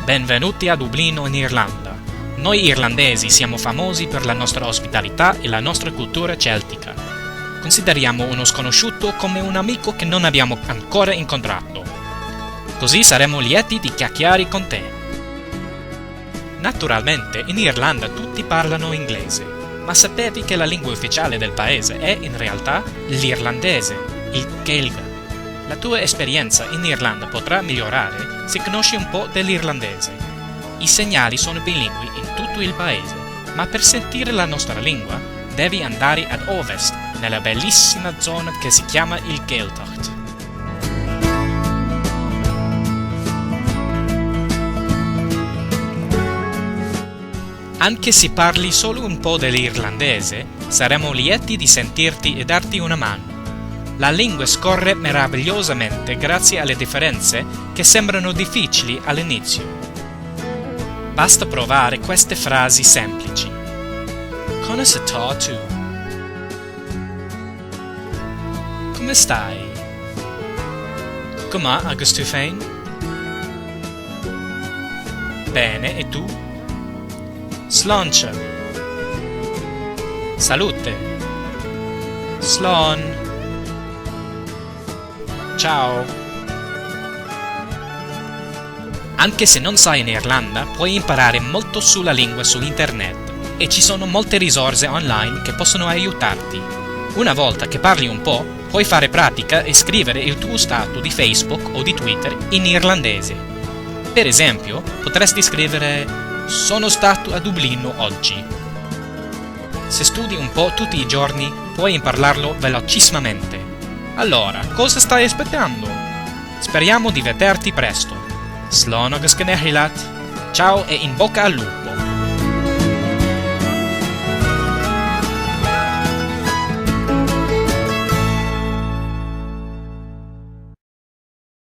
Benvenuti a Dublino in Irlanda. Noi irlandesi siamo famosi per la nostra ospitalità e la nostra cultura celtica. Consideriamo uno sconosciuto come un amico che non abbiamo ancora incontrato. Così saremo lieti di chiacchierare con te. Naturalmente in Irlanda tutti parlano inglese, ma sapevi che la lingua ufficiale del paese è in realtà l'irlandese, il Gaeilge? La tua esperienza in Irlanda potrà migliorare se conosci un po' dell'irlandese. I segnali sono bilingui in tutto il paese, ma per sentire la nostra lingua devi andare ad ovest, nella bellissima zona che si chiama il Gaeltacht. Anche se parli solo un po' dell'irlandese, saremo lieti di sentirti e darti una mano. La lingua scorre meravigliosamente grazie alle differenze che sembrano difficili all'inizio. Basta provare queste frasi semplici. Come si sta tu? Come stai? Com'è agus tu fein? Bene, e tu? Slánse. Salute. Slán. Ciao. Anche se non sei in Irlanda, puoi imparare molto sulla lingua su internet e ci sono molte risorse online che possono aiutarti. Una volta che parli un po', puoi fare pratica e scrivere il tuo stato di Facebook o di Twitter in irlandese. Per esempio, potresti scrivere "Sono stato a Dublino oggi". Se studi un po' tutti i giorni, puoi impararlo velocissimamente. Allora, cosa stai aspettando? Speriamo di vederti presto. Slán agus go néileat. Ciao e in bocca al lupo.